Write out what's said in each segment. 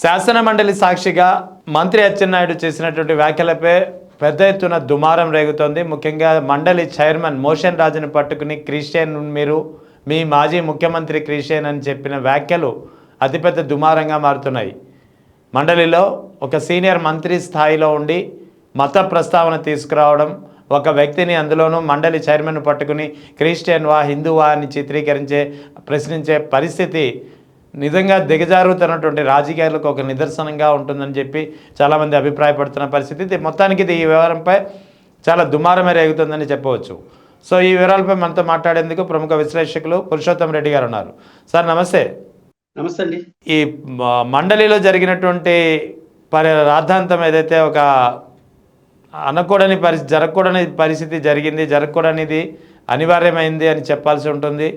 శాసన మండలి సాక్షిగా మంత్రి అచ్చెన్నాయుడు చేసినటువంటి వ్యాఖ్యలపై పెద్ద ఎత్తున దుమారం రేగుతోంది. ముఖ్యంగా మండలి చైర్మన్ మోషన్ రాజును పట్టుకుని క్రిస్టియన్ మీరు మీ మాజీ ముఖ్యమంత్రి క్రిస్టియన్ అని చెప్పిన వ్యాఖ్యలు అతిపెద్ద దుమారంగా మారుతున్నాయి. మండలిలో ఒక సీనియర్ మంత్రి స్థాయిలో ఉండి మత ప్రస్తావన తీసుకురావడం, ఒక వ్యక్తిని అందులోనూ మండలి చైర్మన్ పట్టుకుని క్రిస్టియన్వా హిందువా అని ప్రశ్నించే పరిస్థితి నిజంగా దిగజారుతున్నటువంటి రాజకీయాలకు ఒక నిదర్శనంగా ఉంటుందని చెప్పి చాలామంది అభిప్రాయపడుతున్న పరిస్థితి. మొత్తానికి ఈ వ్యవహారంపై చాలా దుమారమే రేగుతుందని చెప్పవచ్చు. సో ఈ వివరాలపై మనతో మాట్లాడేందుకు ప్రముఖ విశ్లేషకులు పురుషోత్తం రెడ్డి గారు ఉన్నారు. సార్ నమస్తే. నమస్తే అండి. ఈ మండలిలో జరిగినటువంటి రాద్ధాంతం ఏదైతే ఒక జరగకూడని పరిస్థితి జరగకూడనిది అనివార్యమైంది అని చెప్పాల్సి ఉంటుంది.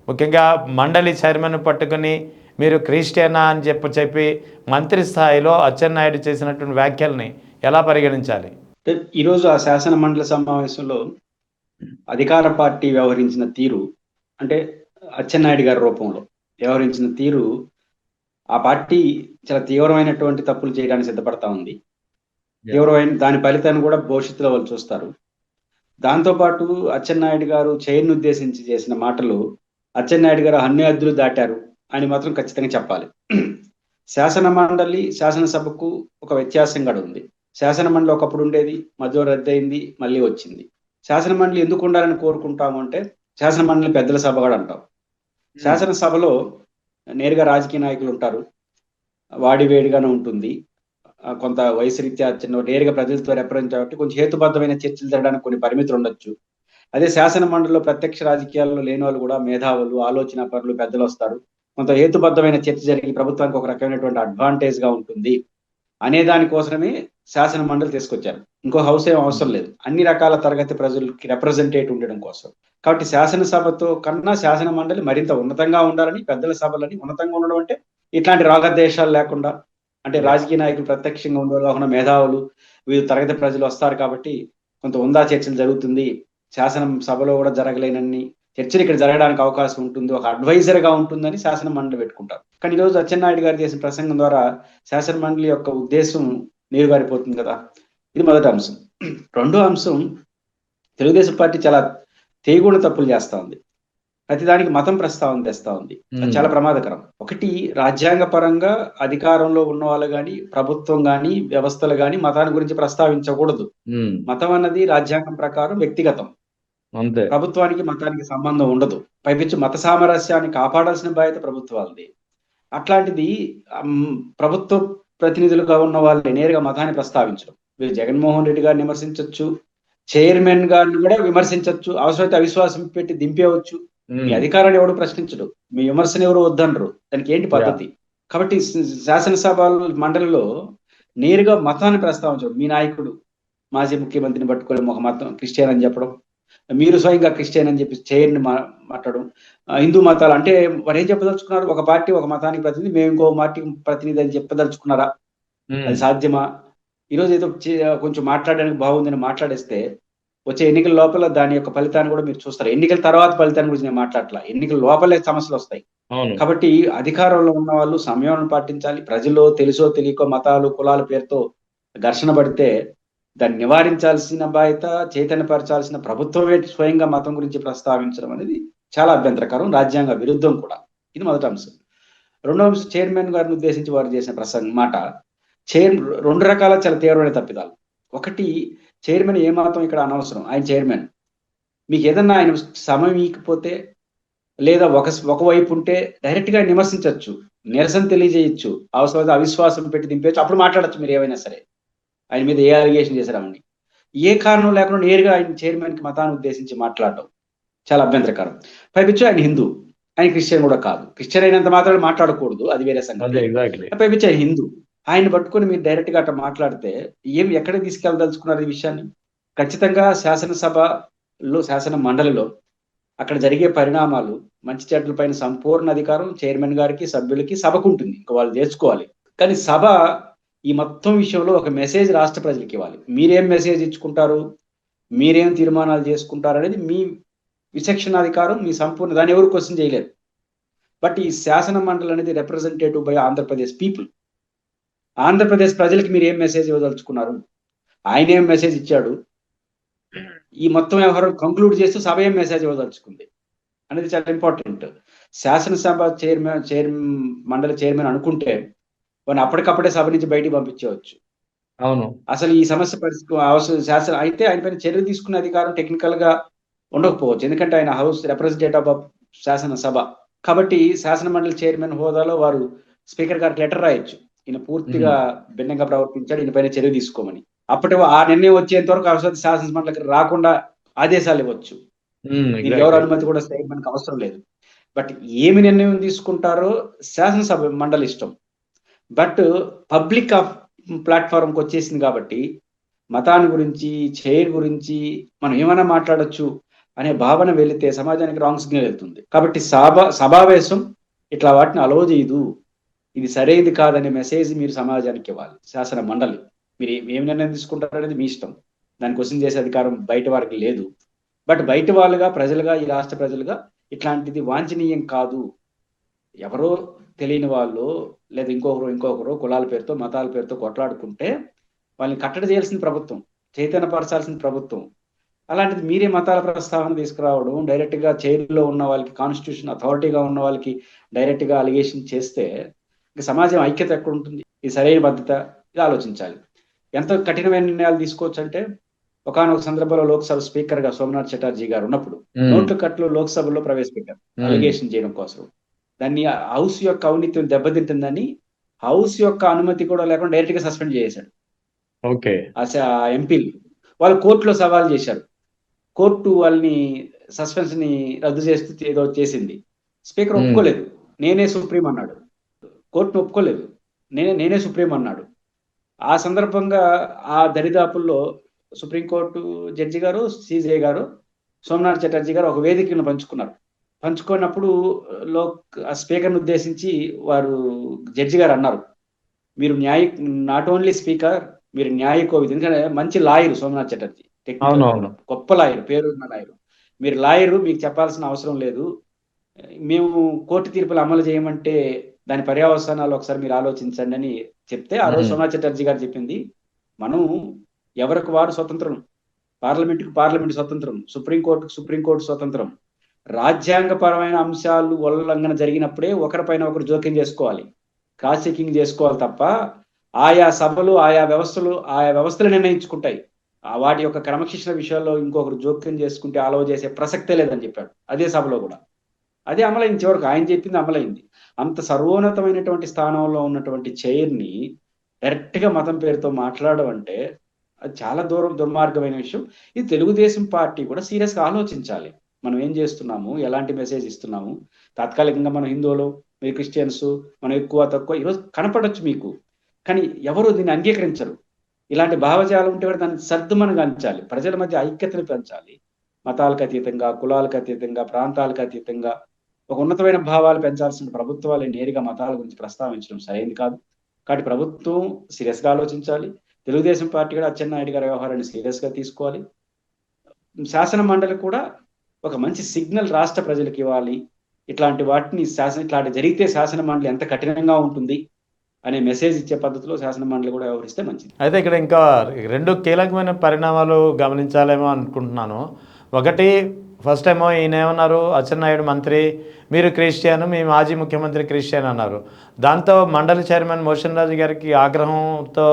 ముఖ్యంగా మండలి చైర్మన్ పట్టుకుని మీరు క్రిస్టియనా అని చెప్పి మంత్రి స్థాయిలో అచ్చెన్నాయుడు చేసినటువంటి వ్యాఖ్యల్ని ఎలా పరిగణించాలి? ఈరోజు ఆ శాసన మండలి సమావేశంలో అధికార పార్టీ వ్యవహరించిన తీరు, అంటే అచ్చెన్నాయుడు గారి రూపంలో వ్యవహరించిన తీరు, ఆ పార్టీ చాలా తీవ్రమైనటువంటి తప్పులు చేయడానికి సిద్ధపడతా ఉంది. తీవ్రమైన దాని ఫలితాన్ని కూడా భవిష్యత్తులో వాళ్ళు చూస్తారు. దాంతోపాటు అచ్చెన్నాయుడు గారు చైర్ను ఉద్దేశించి చేసిన మాటలు, అచ్చెన్నాయుడు గారు అన్ని హద్దులు దాటారు అని మాత్రం ఖచ్చితంగా చెప్పాలి. శాసన మండలి శాసనసభకు ఒక వ్యత్యాసం కూడా ఉంది. శాసన మండలి ఒకప్పుడు ఉండేది, మధ్య రద్దయింది, మళ్ళీ వచ్చింది. శాసన మండలి ఎందుకు ఉండాలని కోరుకుంటాము అంటే, శాసన మండలి పెద్దల సభ కూడా అంటాం. శాసనసభలో నేరుగా రాజకీయ నాయకులు ఉంటారు, వాడివేడిగానే ఉంటుంది. కొంత వయసు రీత్యా నేరుగా ప్రజలతో రిప్రజెంట్ కాబట్టి కొంచెం హేతుబద్ధమైన చర్చలు జరగడానికి కొన్ని పరిమితులు ఉండొచ్చు. అదే శాసన మండలిలో ప్రత్యక్ష రాజకీయాల్లో లేని వాళ్ళు కూడా మేధావులు, ఆలోచన పరులు, పెద్దలు వస్తారు. కొంత హేతుబద్ధమైన చర్చ జరిగి ప్రభుత్వానికి ఒక రకమైనటువంటి అడ్వాంటేజ్ గా ఉంటుంది అనే దానికోసమే శాసన మండలి తీసుకొచ్చారు. ఇంకో హౌస్ ఏం అవసరం లేదు, అన్ని రకాల తరగతి ప్రజలకి రిప్రజెంటేటివ్ ఉండడం కోసం. కాబట్టి శాసనసభతో కన్నా శాసన మండలి మరింత ఉన్నతంగా ఉండాలని, పెద్దల సభలని ఉన్నతంగా ఉండడం అంటే ఇట్లాంటి రాగద్వేషాలు లేకుండా, అంటే రాజకీయ నాయకులు ప్రత్యక్షంగా ఉండేవాళ్ళు, మేధావులు, వీరు తరగతి ప్రజలు వస్తారు కాబట్టి కొంత ఉందా చర్చలు జరుగుతుంది. శాసనం సభలో కూడా జరగలేనన్ని చర్చలు ఇక్కడ జరగడానికి అవకాశం ఉంటుంది, ఒక అడ్వైజర్ గా ఉంటుందని శాసన మండలి పెట్టుకుంటారు. కానీ ఈరోజు అచ్చెన్నాయుడు గారు చేసిన ప్రసంగం ద్వారా శాసన మండలి యొక్క ఉద్దేశం నీరుగారిపోతుంది కదా. ఇది మొదటి అంశం. రెండో అంశం, తెలుగుదేశం పార్టీ చాలా తెగుణ తప్పులు చేస్తా ఉంది. ప్రతిదానికి మతం ప్రస్తావన తెస్తా ఉంది. అది చాలా ప్రమాదకరం. ఒకటి, రాజ్యాంగ పరంగా అధికారంలో ఉన్న వాళ్ళు గాని, ప్రభుత్వం గాని, వ్యవస్థలు గాని మతాన్ని గురించి ప్రస్తావించకూడదు. మతం అన్నది రాజ్యాంగం ప్రకారం వ్యక్తిగతం. ప్రభుత్వానికి మతానికి సంబంధం ఉండదు. పైపించి మత సామరస్యాన్ని కాపాడాల్సిన బాధ్యత ప్రభుత్వాలది. అట్లాంటిది ప్రభుత్వ ప్రతినిధులుగా ఉన్న వాళ్ళని నేరుగా మతాన్ని ప్రస్తావించడం, మీరు జగన్మోహన్ రెడ్డి గారిని విమర్శించవచ్చు, చైర్మన్ గారిని కూడా విమర్శించవచ్చు, అవసరమైతే అవిశ్వాసం పెట్టి దింపేయవచ్చు. మీ అధికారాన్ని ఎవడు ప్రశ్నించడు, మీ విమర్శను ఎవరు వద్దనరు. దానికి ఏంటి పద్ధతి? కాబట్టి శాసనసభ మండలిలో నేరుగా మతాన్ని ప్రస్తావించడం, మీ నాయకుడు మాజీ ముఖ్యమంత్రిని పట్టుకోవడం, ఒక మతం క్రిస్టియన్ అని చెప్పడం, మీరు స్వయంగా క్రిస్టియన్ అని చెప్పి చైర్ని మాట్లాడడం, హిందూ మతాలు అంటే వారు ఏం చెప్పదలుచుకున్నారు? ఒక పార్టీ ఒక మతానికి ప్రతినిధి, మేము ఇంకో పార్టీకి ప్రతినిధి అని చెప్పదలుచుకున్నారా? అది సాధ్యమా? ఈరోజు ఏదో కొంచెం మాట్లాడడానికి బాగుందని మాట్లాడేస్తే వచ్చే ఎన్నికల లోపల దాని యొక్క ఫలితాన్ని కూడా మీరు చూస్తారు. ఎన్నికల తర్వాత ఫలితాన్ని గురించి నేను మాట్లాడట్లా, ఎన్నికల లోపలే సమస్యలు వస్తాయి. కాబట్టి అధికారంలో ఉన్న వాళ్ళు సమయాన్ని పాటించాలి. ప్రజల్లో తెలుసో తెలియకో మతాలు కులాల పేరుతో ఘర్షణ పడితే దాన్ని నివారించాల్సిన బాధ్యత, చైతన్యపరచాల్సిన ప్రభుత్వమే స్వయంగా మతం గురించి ప్రస్తావించడం అనేది చాలా అభ్యంతరకరం, రాజ్యాంగ విరుద్ధం కూడా. ఇది మొదటి అంశం. రెండో అంశం, చైర్మన్ గారిని ఉద్దేశించి వారు చేసిన మాట, రెండు రకాల చాలా తీవ్రమైన తప్పిదాలు. ఒకటి, చైర్మన్ ఏమాత్రం ఇక్కడ అనవసరం. ఆయన చైర్మన్, మీకు ఏదన్నా ఆయన సమయం ఇకపోతే లేదా ఒకవైపు ఉంటే డైరెక్ట్ గా విమర్శించవచ్చు, నిరసన తెలియజేయచ్చు, అవసరమైతే అవిశ్వాసం పెట్టి దింపేయచ్చు, అప్పుడు మాట్లాడచ్చు మీరు ఏమైనా సరే. ఆయన మీద ఏ అలిగేషన్ చేశారని ఏ కారణం లేకుండా నేరుగా ఆయన చైర్మన్ కి మతాన్ని ఉద్దేశించి మాట్లాడడం చాలా అభ్యంతరకరం. పైపించి ఆయన హిందూ, ఆయన క్రిస్టియన్ కూడా కాదు. క్రిస్టియన్ అయినంత మాత్రం మాట్లాడకూడదు, అది వేరే సంగతి. పైపించి ఆయన హిందూ, ఆయన పట్టుకొని మీరు డైరెక్ట్ గా అట్లా మాట్లాడితే ఎక్కడ తీసుకెళ్ళదలుచుకున్నారు ఈ విషయాన్ని? ఖచ్చితంగా శాసనసభలో, శాసన మండలిలో అక్కడ జరిగే పరిణామాలు, మంచి చెడ్డల పైన సంపూర్ణ అధికారం చైర్మన్ గారికి, సభ్యులకి, సభకు ఉంటుంది. ఇంకా వాళ్ళు తెచ్చుకోవాలి. కానీ సభ ఈ మొత్తం విషయంలో ఒక మెసేజ్ రాష్ట్ర ప్రజలకు ఇవ్వాలి. మీరేం మెసేజ్ ఇచ్చుకుంటారు, మీరేం తీర్మానాలు చేసుకుంటారు అనేది మీ విచక్షణాధికారం, మీ సంపూర్ణ, దాన్ని ఎవరు క్వశ్చన్ చేయలేరు. బట్ ఈ శాసన మండలి అనేది representative by Andhra Pradesh people. Andhra Pradesh ప్రజలకి మీరు ఏం మెసేజ్ ఇవ్వదలుచుకున్నారు? ఆయన ఏం మెసేజ్ ఇచ్చాడు? ఈ మొత్తం వ్యవహారం కంక్లూడ్ చేస్తూ సభ ఏం మెసేజ్ ఇవ్వదలుచుకుంది అనేది చాలా ఇంపార్టెంట్. శాసనసభ మండలి చైర్మన్ అనుకుంటే వాడిని అప్పటికప్పుడే సభ నుంచి బయటికి పంపించవచ్చు. అవును. అసలు ఈ సమస్య అవసరం శాసన అయితే ఆయన పైన చర్య తీసుకునే అధికారం టెక్నికల్ గా ఉండకపోవచ్చు, ఎందుకంటే ఆయన హౌస్ రిప్రజెంటేటివ్ ఆఫ్ శాసనసభ కాబట్టి శాసన మండలి చైర్మన్ హోదాలో వారు స్పీకర్ గారికి లెటర్ రాయొచ్చు, ఈయన పూర్తిగా భిన్నంగా ప్రవర్తించాడు, ఈయన పైన చర్య తీసుకోమని. అప్పటి ఆ నిర్ణయం వచ్చేంత వరకు అవసరం శాసన మండలికి రాకుండా ఆదేశాలు ఇవ్వచ్చు. దీనికి ఎవరు అనుమతి కూడా మనకు అవసరం లేదు. బట్ ఏమి నిర్ణయం తీసుకుంటారో శాసనసభ మండలి ఇష్టం. బట్ పబ్లిక్ ప్లాట్ఫారంకి వచ్చేసింది కాబట్టి మతాన్ని గురించి చైర్ గురించి మనం ఏమైనా మాట్లాడొచ్చు అనే భావన వెళితే సమాజానికి రాంగ్ సిగ్నల్ వెళ్తుంది. కాబట్టి సమావేశం ఇట్లా వాటిని అలో చేయదు, ఇది సరైనది కాదనే మెసేజ్ మీరు సమాజానికి ఇవ్వాలి. శాసన మండలి మీరు ఏమి నిర్ణయం తీసుకుంటారు అనేది మీ ఇష్టం, దాని క్వశ్చన్ చేసే అధికారం బయట వారికి లేదు. బట్ బయట వాళ్ళుగా ప్రజలుగా ఈ రాష్ట్ర ప్రజలుగా ఇట్లాంటిది వాంఛనీయం కాదు. ఎవరో తెలియని వాళ్ళు లేదా ఇంకొకరు కులాల పేరుతో మతాల పేరుతో కొట్లాడుకుంటే వాళ్ళని కట్టడి చేయాల్సిన ప్రభుత్వం, చైతన్యపరచాల్సిన ప్రభుత్వం. అలాంటిది మీరే మతాల ప్రస్తావన తీసుకురావడం, డైరెక్ట్ గా చైర్లో ఉన్న వాళ్ళకి, కాన్స్టిట్యూషన్ అథారిటీగా ఉన్న వాళ్ళకి డైరెక్ట్ గా అలిగేషన్ చేస్తే సమాజం ఐక్యత ఎక్కడ ఉంటుంది? ఇది సరైన పద్ధత? ఇది ఆలోచించాలి. ఎంత కఠినమైన నిర్ణయాలు తీసుకోవచ్చు అంటే ఒకనొక సందర్భంలో లోక్సభ స్పీకర్ గా సోమనాథ్ చటర్జీ గారు ఉన్నప్పుడు నోట్ల కట్లు లోక్సభలో ప్రవేశపెట్టారు అలిగేషన్ చేయడం కోసం. దాన్ని హౌస్ యొక్క అవినీతిని దెబ్బతింటుందని హౌస్ యొక్క అనుమతి కూడా లేకుండా డైరెక్ట్ గా సస్పెండ్ చేశాడు. ఎంపీలు వాళ్ళు కోర్టులో సవాల్ చేశారు, కోర్టు వాళ్ళని సస్పెన్షన్ ని రద్దు చేస్తూ ఏదో చేసింది. స్పీకర్ ఒప్పుకోలేదు, నేనే సుప్రీం అన్నాడు. కోర్టును ఒప్పుకోలేదు, నేనే సుప్రీం అన్నాడు. ఆ సందర్భంగా ఆ దరిదాపుల్లో సుప్రీంకోర్టు జడ్జి గారు, సిజే గారు, సోమనాథ్ చటర్జీ గారు ఒక వేదికను పంచుకున్నారు. పంచుకున్నప్పుడు స్పీకర్ను ఉద్దేశించి వారు జడ్జి గారు అన్నారు, మీరు నాట్ ఓన్లీ స్పీకర్, మీరు న్యాయ కోవిద్. ఎందుకంటే మంచి లాయర్ సోమనాథ్ చటర్జీ, గొప్ప లాయర్, పేరున్న లాయర్. మీరు లాయరు, మీకు చెప్పాల్సిన అవసరం లేదు. మేము కోర్టు తీర్పులు అమలు చేయమంటే దాని పర్యవసానాలు ఒకసారి మీరు ఆలోచించండి అని చెప్తే ఆ రోజు సోమనాథ్ చటర్జీ గారు చెప్పింది, మనం ఎవరికి వారు స్వతంత్రం, పార్లమెంట్ స్వతంత్రం, సుప్రీంకోర్టు స్వతంత్రం. రాజ్యాంగపరమైన అంశాలు ఉల్లంఘన జరిగినప్పుడే ఒకరిపైన ఒకరు జోక్యం చేసుకోవాలి, క్రాస్ చెకింగ్ చేసుకోవాలి తప్ప ఆయా సభలు ఆయా వ్యవస్థలు నిర్ణయించుకుంటాయి. వాటి యొక్క క్రమశిక్షణ విషయాల్లో ఇంకొకరు జోక్యం చేసుకుంటే అలవ చేసే ప్రసక్తే లేదని చెప్పాడు అదే సభలో కూడా. అదే అమలైంది, చివరకు ఆయన చెప్పింది అమలైంది. అంత సర్వోన్నతమైనటువంటి స్థానంలో ఉన్నటువంటి చైర్ని డైరెక్ట్ గా మతం పేరుతో మాట్లాడడం అంటే అది చాలా దుర్మార్గమైన విషయం. ఇది తెలుగుదేశం పార్టీ కూడా సీరియస్ గా ఆలోచించాలి. మనం ఏం చేస్తున్నాము, ఎలాంటి మెసేజ్ ఇస్తున్నాము. తాత్కాలికంగా మనం హిందువులు, మీరు క్రిస్టియన్స్, మనం ఎక్కువ తక్కువ ఈరోజు కనపడొచ్చు మీకు, కానీ ఎవరు దీన్ని అంగీకరించరు. ఇలాంటి భావజాలం ఉంటే కూడా దాన్ని సర్దుమనగా అంచాలి, ప్రజల మధ్య ఐక్యతను పెంచాలి. మతాలకు అతీతంగా, కులాలకు అతీతంగా, ప్రాంతాలకు అతీతంగా ఒక ఉన్నతమైన భావాలు పెంచాల్సిన ప్రభుత్వాలు నేరుగా మతాల గురించి ప్రస్తావించడం సరైనది కాదు. కాబట్టి ప్రభుత్వం సీరియస్ గా ఆలోచించాలి. తెలుగుదేశం పార్టీ కూడా అచ్చెన్నాయుడు గారి వ్యవహారాన్ని సీరియస్ గా తీసుకోవాలి. శాసన మండలి కూడా ఒక మంచి సిగ్నల్ రాష్ట్ర ప్రజలకు ఇవ్వాలి. ఇట్లాంటి వాటిని ఇట్లాంటి జరిగితే శాసన మండలి ఎంత కఠినంగా ఉంటుంది అనే మెసేజ్ ఇచ్చే పద్ధతిలో శాసన మండలి కూడా వ్యవహరిస్తే మంచిది. అయితే ఇక్కడ ఇంకా రెండు కీలకమైన పరిణామాలు గమనించాలేమో అనుకుంటున్నాను. ఒకటి, ఫస్ట్ ఏమో ఈయన ఏమన్నారు, అచ్చెన్నాయుడు మంత్రి, మీరు క్రిస్టియన్, మీ మాజీ ముఖ్యమంత్రి క్రిస్టియన్ అన్నారు. దాంతో మండలి చైర్మన్ మోషన్ రాజు గారికి ఆగ్రహంతో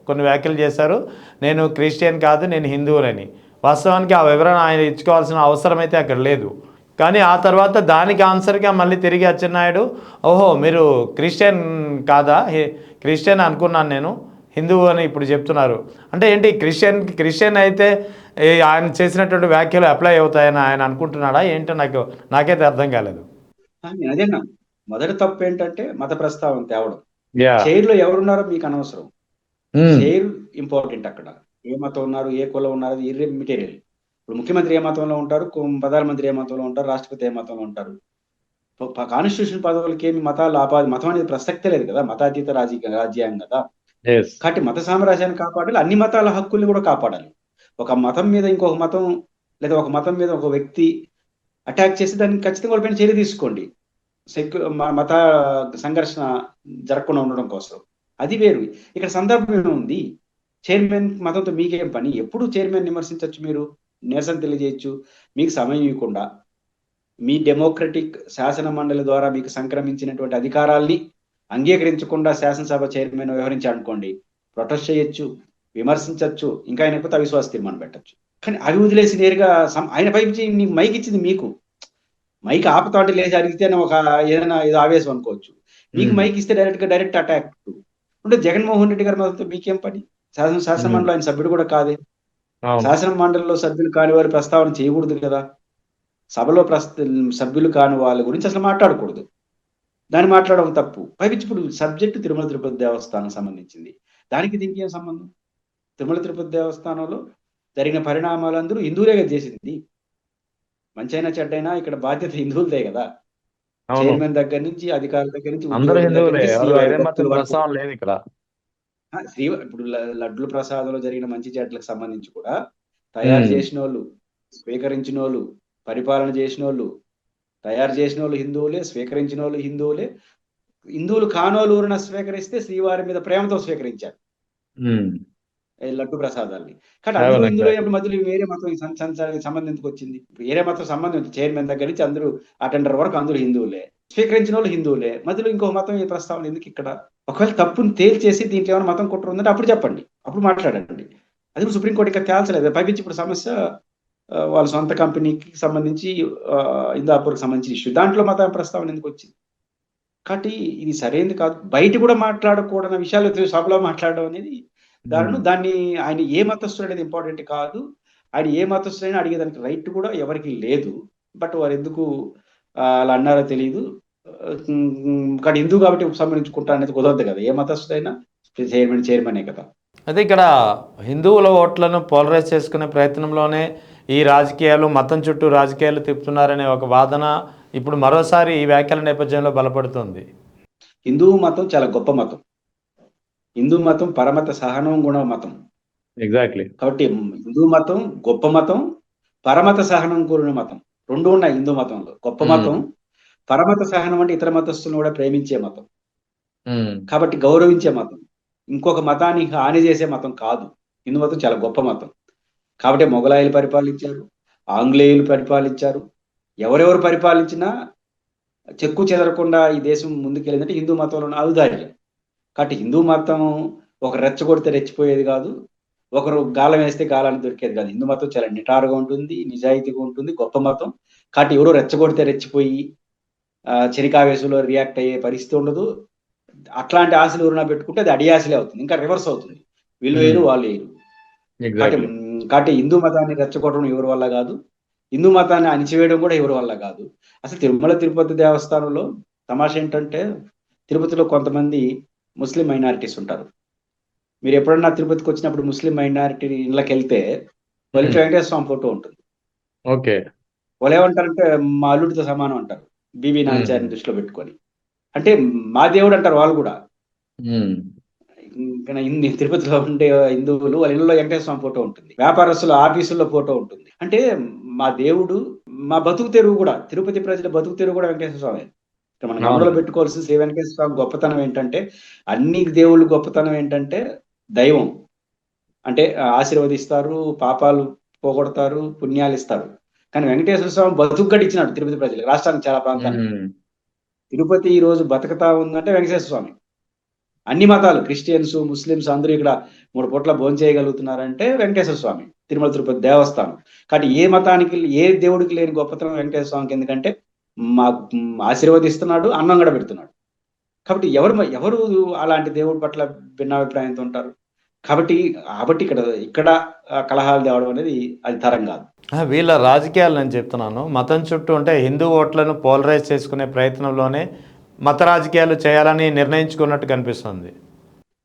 కొన్ని వ్యాఖ్యలు చేశారు, నేను క్రిస్టియన్ కాదు, నేను హిందువులని. వాస్తవానికి ఆ వివరణ ఆయన ఇచ్చుకోవాల్సిన అవసరం అయితే అక్కడ లేదు. కానీ ఆ తర్వాత దానికి ఆన్సర్గా మళ్ళీ తిరిగి అచ్చెన్నాయుడు, ఓహో మీరు క్రిస్టియన్ కాదా, క్రిస్టియన్ అనుకున్నాను నేను, హిందువు అని ఇప్పుడు చెప్తున్నారు. అంటే ఏంటి, క్రిస్టియన్ అయితే ఆయన చేసినటువంటి వ్యాఖ్యలు అప్లై అవుతాయని ఆయన అనుకుంటున్నాడా ఏంటో నాకైతే అర్థం కాలేదు. అదేనా మొదటి తప్పు ఏంటంటే మత ప్రస్తావన తేవడం. చైర్లో ఎవరున్నారో మీకు అనవసరం, చైర్ ఇంపార్టెంట్. అక్కడ ఏ మతం ఉన్నారు, ఏ కులం ఉన్నారు, మెటీరియల్. ఇప్పుడు ముఖ్యమంత్రి ఏ మతంలో ఉంటారు, ప్రధానమంత్రి ఏ మతంలో ఉంటారు, రాష్ట్రపతి ఏ మతంలో ఉంటారు. కాన్స్టిట్యూషన్ పదవులకి ఏమి మతాలు మతం అనేది ప్రసక్తే లేదు కదా, మతాతీత రాజ్యాంగం కదా. కాబట్టి మత సామ్రాజ్యాన్ని కాపాడాలి, అన్ని మతాల హక్కుల్ని కూడా కాపాడాలి. ఒక మతం మీద ఇంకొక మతం లేదా ఒక మతం మీద ఒక వ్యక్తి అటాక్ చేసి దాన్ని ఖచ్చితంగా వాళ్ళపైన చర్య తీసుకోండి, మత సంఘర్షణ జరగకుండా ఉండడం కోసం. అది వేరు. ఇక్కడ సందర్భం ఏముంది? చైర్మన్ మతంతో మీకేం పని? ఎప్పుడు చైర్మన్ విమర్శించొచ్చు, మీరు నిరసన తెలియజేయచ్చు. మీకు సమయం ఇవ్వకుండా మీ డెమోక్రటిక్ శాసన మండలి ద్వారా మీకు సంక్రమించినటువంటి అధికారాల్ని అంగీకరించకుండా శాసనసభ చైర్మన్ వ్యవహరించాలనుకోండి, ప్రొటెస్ట్ చేయొచ్చు, విమర్శించవచ్చు, ఇంకా ఆయనకు అవిశ్వాస తీర్మానం పెట్టచ్చు. కానీ అవి వదిలేసి నేరుగా ఆయన పైకి నీకు మైక్ ఇచ్చింది మీకు. మైక్ ఆపుతా అంటే లేచి అడిగితేనే ఒక ఏదైనా ఏదో ఆవేశం అనుకోవచ్చు. మీకు మైక్ ఇస్తే డైరెక్ట్ అటాక్. అంటే జగన్మోహన్ రెడ్డి గారి మద్దతు మీకేం పని? శాసన మండలి ఆయన సభ్యుడు కూడా కాదే. శాసన మండలిలో సభ్యులు కాని వారి ప్రస్తావన చేయకూడదు కదా. సభలో సభ్యులు కాని వాళ్ళ గురించి అసలు మాట్లాడకూడదు. దాన్ని మాట్లాడడం తప్పు. పైపించి ఇప్పుడు సబ్జెక్టు తిరుమల తిరుపతి దేవస్థానం సంబంధించింది. దానికి దీనికి ఏం సంబంధం? తిరుమల తిరుపతి దేవస్థానంలో జరిగిన పరిణామాలందరూ హిందువులే కదా చేసింది. మంచైనా చెడ్డైనా ఇక్కడ బాధ్యత హిందువులదే కదా. చైర్మన్ దగ్గర నుంచి, అధికారుల దగ్గర నుంచి, ఇప్పుడు లడ్లు ప్రసాదంలో జరిగిన మంచి చెడ్లకు సంబంధించి కూడా తయారు చేసిన వాళ్ళు, స్వీకరించిన వాళ్ళు, పరిపాలన చేసిన వాళ్ళు, తయారు చేసిన వాళ్ళు హిందువులే, స్వీకరించిన వాళ్ళు హిందువులే. హిందువులు కానోలు ఊరిన స్వీకరిస్తే శ్రీవారి మీద ప్రేమతో స్వీకరించారు లడ్డు ప్రసాదాల్ని. కానీ అందరూ హిందువులు అయినప్పుడు మధ్యలో వేరే మతం సంబంధం ఎందుకు వచ్చింది? వేరే మతం సంబంధం చైర్మన్ దగ్గర నుంచి అందరూ అటెండర్ వరకు అందరూ హిందువులే, స్వీకరించిన వాళ్ళు హిందువులే, మధ్యలో ఇంకో మతం ఈ ప్రస్తావన ఎందుకు ఇక్కడ? ఒకవేళ తప్పుని తేల్చేసి దీంట్లో ఏమైనా మతం కుట్ర ఉందంటే అప్పుడు చెప్పండి, అప్పుడు మాట్లాడండి. అది సుప్రీంకోర్టు ఇంకా తేల్చలేదు. పైపించి ఇప్పుడు సమస్య వాళ్ళ సొంత కంపెనీకి సంబంధించి ఇందాపూర్కి సంబంధించిన ఇష్యూ, దాంట్లో మత ప్రస్తావన ఎందుకు వచ్చింది? కాబట్టి ఇది సరైనది కాదు. బయట కూడా మాట్లాడకూడని విషయాలు సభలో మాట్లాడడం అనేది దారుణం. దాన్ని ఆయన ఏ మతస్థుడు అనేది ఇంపార్టెంట్ కాదు. ఆయన ఏ మతస్థుడైనా అడిగేదానికి రైట్ కూడా ఎవరికి లేదు. బట్ వారు ఎందుకు అలా అన్నారో తెలియదు. కానీ హిందూ కాబట్టి సంబంధించుకుంటా అనేది కుదరదు కదా. ఏ మతస్థుడైనా చైర్మనే కదా. అయితే ఇక్కడ హిందువుల ఓట్లను పోలరైజ్ చేసుకునే ప్రయత్నంలోనే ఈ రాజకీయాలు, మతం చుట్టూ రాజకీయాలు తిప్పుతున్నారనే ఒక వాదన ఇప్పుడు మరోసారి ఈ వ్యాఖ్యల నేపథ్యంలో బలపడుతుంది. హిందూ మతం చాలా గొప్ప మతం. హిందూ మతం పరమత సహనం గుణ మతం. ఎగ్జాక్ట్లీ. కాబట్టి హిందూ మతం గొప్ప మతం, పరమత సహనం కూడిన మతం, రెండు ఉన్నాయి హిందూ మతంలో. గొప్ప మతం, పరమత సహనం అంటే ఇతర మతస్థులను కూడా ప్రేమించే మతం, కాబట్టి గౌరవించే మతం, ఇంకొక మతాన్ని హాని చేసే మతం కాదు. హిందూ మతం చాలా గొప్ప మతం. కాబట్టి మొఘలాయులు పరిపాలించారు, ఆంగ్లేయులు పరిపాలించారు, ఎవరెవరు పరిపాలించినా చెక్కు చెదరకుండా ఈ దేశం ముందుకెళ్ళిందంటే హిందూ మతంలో ఉన్న ఔదార్యం. కాబట్టి హిందూ మతం ఒక రెచ్చగొడితే రెచ్చిపోయేది కాదు, ఒకరు గాలం వేస్తే గాలాన్ని దొరికేది కాదు. హిందూ మతం చాలా నిటారుగా ఉంటుంది, నిజాయితీగా ఉంటుంది, గొప్ప మతం. కాబట్టి ఎవరు రెచ్చగొడితే రెచ్చిపోయి చెనికావేశంలో రియాక్ట్ అయ్యే పరిస్థితి ఉండదు. అట్లాంటి ఆశలు ఎవరైనా పెట్టుకుంటే అది అడియాశలే అవుతుంది, ఇంకా రివర్స్ అవుతుంది. వీళ్ళు వేరు వాళ్ళు వేరు. కాబట్టి హిందూ మతాన్ని రెచ్చగొట్టడం ఎవరి వల్ల కాదు, హిందూ మతాన్ని అణిచివేయడం కూడా ఎవరి వల్ల కాదు. అసలు తిరుమల తిరుపతి దేవస్థానంలో తమాషా ఏంటంటే, తిరుపతిలో కొంతమంది ముస్లిం మైనారిటీస్ ఉంటారు. మీరు ఎప్పుడన్నా తిరుపతికి వచ్చినప్పుడు ముస్లిం మైనారిటీ ఇళ్ళకి వెళ్తే వాళ్ళ వెంకటేశ్వర స్వామి ఫోటో ఉంటుంది. ఓకే. వాళ్ళు ఏమంటారంటే మా అల్లుడితో సమానం అంటారు, బీబీ నాంచారిని దృష్టిలో పెట్టుకొని. అంటే మా దేవుడు అంటారు వాళ్ళు కూడా. తిరుపతిలో ఉండే హిందువులు వాళ్ళ ఇళ్ళలో వెంకటేశ్వర స్వామి ఫోటో ఉంటుంది, వ్యాపారస్తుల ఆఫీసుల్లో ఫోటో ఉంటుంది. అంటే మా దేవుడు, మా బతుకు తెరువు కూడా, తిరుపతి ప్రజల బతుకు తెరువు కూడా వెంకటేశ్వర స్వామి. మన గమనంలో పెట్టుకోవాల్సిన శ్రీ వెంకటేశ్వర స్వామి గొప్పతనం ఏంటంటే, అన్ని దేవుళ్ళు గొప్పతనం ఏంటంటే దైవం అంటే ఆశీర్వదిస్తారు, పాపాలు పోగొడతారు, పుణ్యాలు ఇస్తారు. కానీ వెంకటేశ్వర స్వామి బతుకుగడి ఇచ్చినాడు తిరుపతి ప్రజలకు, రాష్ట్రానికి చాలా ప్రాంతానికి. తిరుపతి ఈ రోజు బతుకుతా ఉందంటే వెంకటేశ్వర స్వామి. అన్ని మతాలు, క్రిస్టియన్స్, ముస్లిమ్స్ అందరూ ఇక్కడ 3 పూట్ల భోజనం చేయగలుగుతున్నారంటే వెంకటేశ్వర స్వామి, తిరుమల తిరుపతి దేవస్థానం. కాబట్టి ఏ మతానికి, ఏ దేవుడికి లేని గొప్పతనం వెంకటేశ్వర స్వామికి. ఎందుకంటే మా ఆశీర్వదిస్తున్నాడు, అన్నం కూడా పెడుతున్నాడు. కాబట్టి ఎవరు అలాంటి దేవుడి పట్ల భిన్నాభిప్రాయంతో ఉంటారు? కాబట్టి ఇక్కడ కలహాలు తేవడం అనేది అది తరం కాదు. వీళ్ళ రాజకీయాలు నేను చెప్తున్నాను. మతం చుట్టూ అంటే హిందూ ఓట్లను పోలరైజ్ చేసుకునే ప్రయత్నంలోనే మత రాజకీయాలు చేయాలని నిర్ణయించుకున్నట్టు కనిపిస్తుంది.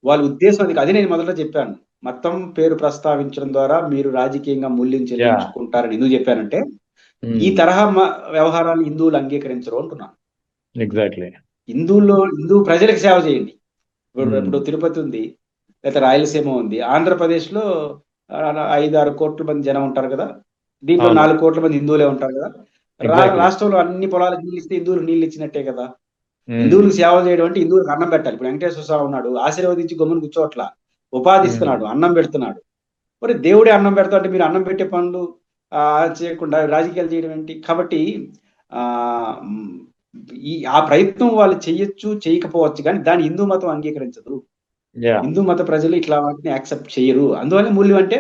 వాళ్ళ ఉద్దేశం అది. అదే నేను మొదట చెప్పాను, మతం పేరు ప్రస్తావించడం ద్వారా మీరు రాజకీయంగా మూల్యం చెల్లించుకుంటారని ఎందుకు చెప్పానంటే, ఈ తరహా వ్యవహారాలు హిందువులు అంగీకరించరు అంటున్నాను. ఎగ్జాక్ట్లీ. హిందూ ప్రజలకు సేవ చేయండి. ఇప్పుడు తిరుపతి ఉంది, లేకపోతే రాయలసీమ ఉంది, ఆంధ్రప్రదేశ్ లో 5-6 కోట్ల మంది జనం ఉంటారు కదా, దీంట్లో 4 కోట్ల మంది హిందువులే ఉంటారు కదా. రాష్ట్రంలో అన్ని పొలాలకు నీళ్ళు ఇస్తే హిందువులకు నీళ్ళు ఇచ్చినట్టే కదా. హిందువులకు సేవలు చేయడం అంటే హిందువులకు అన్నం పెట్టాలి. ఇప్పుడు వెంకటేశ్వర స్వామి ఉన్నాడు, ఆశీర్వదించి గమ్మున కూర్చోట్ల, ఉపాధిస్తున్నాడు, అన్నం పెడుతున్నాడు. మరి దేవుడే అన్నం పెడతా అంటే మీరు అన్నం పెట్టే పనులు చేయకుండా రాజకీయాలు చేయడం ఏంటి? కాబట్టి ఆ ఆ ప్రయత్నం వాళ్ళు చెయ్యొచ్చు, చేయకపోవచ్చు, కానీ దాన్ని హిందూ మతం అంగీకరించదు. హిందూ మత ప్రజలు ఇట్లా వాటిని యాక్సెప్ట్ చేయరు. అందువల్ల మూల్యం అంటే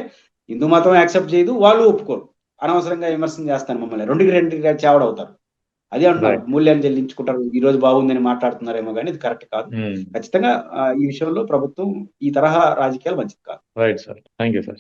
హిందూ మతం యాక్సెప్ట్ చేయదు, వాళ్ళు ఒప్పుకోరు. అనవసరంగా విమర్శన చేస్తాను మమ్మల్ని, రెండుకి చావడవుతారు. అదే అంటున్నారు, మూల్యాన్ని చెల్లించుకుంటారు, ఈ రోజు బాగుందని మాట్లాడుతున్నారేమో, కానీ ఇది కరెక్ట్ కాదు. ఖచ్చితంగా ఈ విషయంలో ప్రభుత్వం ఈ తరహా రాజకీయాలు మంచిది కాదు. Right sir, thank you sir.